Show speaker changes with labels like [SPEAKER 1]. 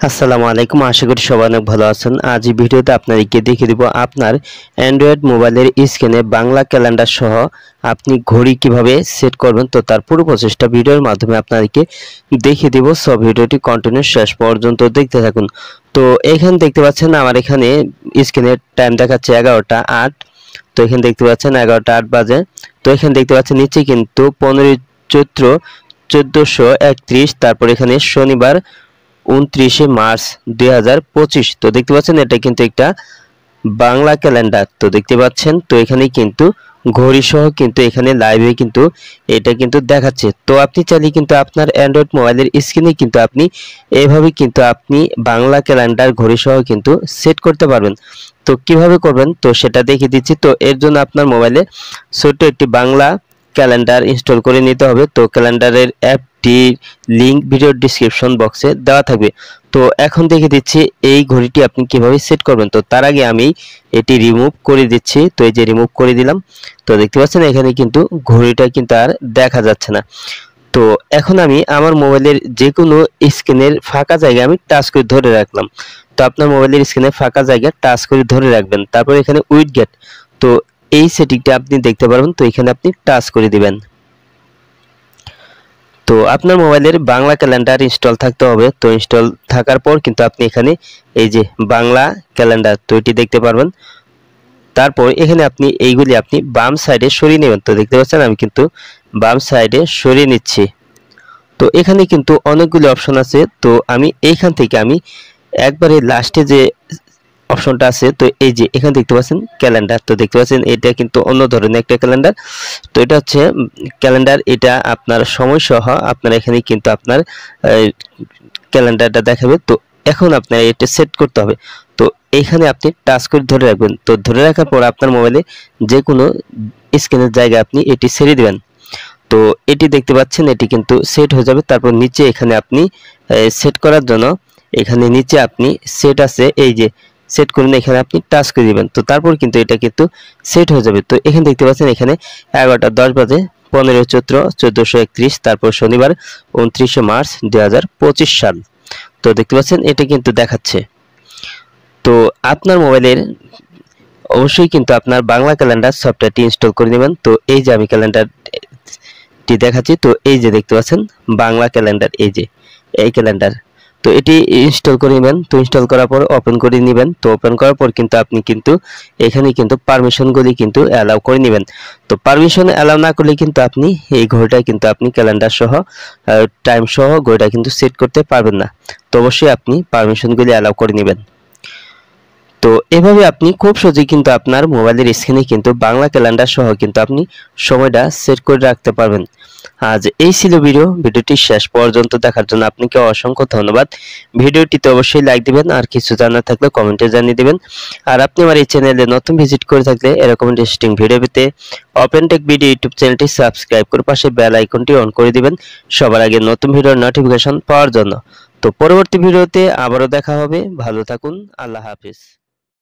[SPEAKER 1] আসসালামু আলাইকুম, আশা করি সবাই অনেক ভালো আছেন। আজ এই ভিডিওতে আপনাদেরকে দেখিয়ে দিব আপনার অ্যান্ড্রয়েড মোবাইলের স্ক্রিনে বাংলা ক্যালেন্ডার সহ আপনি ঘড়ি কিভাবে সেট করবেন। তো তার পুরো প্রসেসটা ভিডিওর মাধ্যমে আপনাদেরকে দেখিয়ে দিব। সব ভিডিওটি কন্টিনিউ শেষ পর্যন্ত দেখতে থাকুন। তো এখানে দেখতে পাচ্ছেন আমার এখানে স্ক্রিনের টাইম দেখাচ্ছে 11টা 8। তো এখানে দেখতে পাচ্ছেন 11টা 8 বাজে। তো এখানে দেখতে পাচ্ছেন নিচে কিন্তু 15 চৈত্র 1431, তারপর এখানে শনিবার 29 মার্চ 2025। তো দেখতে পাচ্ছেন এটা কিন্তু একটা বাংলা ক্যালেন্ডার। তো দেখতে পাচ্ছেন তো এখানে কিন্তু ঘড়ি সহ কিন্তু এখানে লাইভে কিন্তু এটা কিন্তু দেখাচ্ছে। তো আপনি চাইলে কিন্তু আপনার অ্যান্ড্রয়েড মোবাইলের স্ক্রিনে কিন্তু আপনি এভাবে কিন্তু আপনি বাংলা ক্যালেন্ডার ঘড়ি সহ কিন্তু সেট করতে পারবেন। তো কিভাবে করবেন তো সেটা দেখিয়ে দিচ্ছি। তো এর জন্য আপনার মোবাইলে ছোট্ট একটি বাংলা ক্যালেন্ডার ইনস্টল করে নিতে হবে। তো ক্যালেন্ডারের অ্যাপটি লিংক ভিডিও ডেসক্রিপশন বক্সে দেওয়া থাকবে। তো এখন দেখে দিচ্ছি এই ঘড়িটি আপনি কিভাবে সেট করবেন। তো তার আগে আমি এটি রিমুভ করে দিচ্ছি। তো এই যে রিমুভ করে দিলাম। তো দেখতে পাচ্ছেন এখানে কিন্তু ঘড়িটা কিন্তু আর দেখা যাচ্ছে না। তো এখন আমি আমার মোবাইলের যে কোনো স্ক্রিনের ফাঁকা জায়গায় আমি টাচ করে ধরে রাখলাম। তো আপনার মোবাইলের স্ক্রিনে ফাঁকা জায়গায় টাচ করে ধরে রাখবেন। তারপর এখানে উইডগেট, তো এই সেটিংটা আপনি দেখতে পারবেন। তো এখানে আপনি টাচ করে দিবেন। তো আপনার মোবাইলের বাংলা ক্যালেন্ডার ইনস্টল থাকতে হবে। তো ইনস্টল থাকার পর কিন্তু আপনি এখানে এই যে বাংলা ক্যালেন্ডার তো এটি দেখতে পারবেন। তারপর এখানে আপনি এইগুলি আপনি বাম সাইডে সরিয়ে নেবেন। তো দেখতে পাচ্ছেন আমি কিন্তু বাম সাইডে সরিয়ে নিচ্ছি। তো এখানে কিন্তু অনেকগুলি অপশন আছে। তো আমি এইখান থেকে আমি একবারে লাস্টে যে অপশনটা আছে, তো এই যে এখানে দেখতে পাচ্ছেন ক্যালেন্ডার। তো দেখতে পাচ্ছেন এটা কিন্তু অন্য ধরনের একটা ক্যালেন্ডার। তো এটা হচ্ছে ক্যালেন্ডার, এটা আপনার সময় সহ আপনার এখানে কিন্তু আপনার ক্যালেন্ডারটা দেখাবে। তো এখন আপনার এটা সেট করতে হবে। তো এইখানে আপনি টাচ করে ধরে রাখবেন। তো ধরে রাখার পর আপনার মোবাইলে যে কোনো স্ক্রিনের জায়গায় আপনি এটি ছেড়ে দিবেন। তো এটি দেখতে পাচ্ছেন এটি কিন্তু সেট হয়ে যাবে। তারপর নিচে এখানে আপনি সেট করার জন্য এখানে নিচে আপনি সেট আছে, এই যে সেট করুন, এখানে আপনি টাচ করে দিবেন। তো তারপর কিন্তু এটা কিন্তু সেট হয়ে যাবে। তো এখানে দেখতে পাচ্ছেন এখানে 11টা 10 বাজে 15 চৈত্র 1431, তারপর শনিবার 29 মার্চ 2025 সাল। তো দেখতে পাচ্ছেন এটা কিন্তু দেখাচ্ছে। তো আপনার মোবাইলের অবশ্যই কিন্তু আপনার বাংলা ক্যালেন্ডার সফটওয়্যারটি ইনস্টল করে নেবেন। তো এই যে আমি ক্যালেন্ডারটি দেখাচ্ছি। তো এই যে দেখতে পাচ্ছেন বাংলা ক্যালেন্ডার, এই যে এই ক্যালেন্ডার। তো এটি ইনস্টল করে নেবেন। তো ইনস্টল করার পর ওপেন করে নেবেন। তো ওপেন করার পর কিন্তু আপনি কিন্তু এখানে কিন্তু পারমিশনগুলি কিন্তু অ্যালাউ করে নেবেন। তো পারমিশন অ্যালাউ না করলে কিন্তু আপনি এই ঘড়িটা কিন্তু আপনি ক্যালেন্ডার সহ টাইম সহ ঘড়িটা কিন্তু সেট করতে পারবেন না। তো অবশ্যই আপনি পারমিশনগুলি অ্যালাউ করে নেবেন। তো এভাবে আপনি খুব সহজেই কিন্তু আপনার মোবাইলের স্ক্রিনে কিন্তু বাংলা ক্যালেন্ডার সহ কিন্তু আপনি সময়টা সেট করে রাখতে পারবেন। আজ এই ছিল ভিডিওটি শেষ পর্যন্ত দেখার জন্য আপনাকে অসংখ্য ধন্যবাদ। ভিডিওটিতে অবশ্যই লাইক দিবেন, আর কিছু জানার থাকলে কমেন্টে জানিয়ে দিবেন। আর আপনি আমার এই চ্যানেলে নতুন ভিজিট করে থাকলে এরকম ইন্টারেস্টিং ভিডিও পেতে ওপেন টেক ভিডিও ইউটিউব চ্যানেলটি সাবস্ক্রাইব করে পাশে বেল আইকনটি অন করে দিবেন সবার আগে নতুন ভিডিওর নোটিফিকেশন পাওয়ার জন্য। তো পরবর্তী ভিডিওতে আবারও দেখা হবে। ভালো থাকুন, আল্লাহ হাফেজ।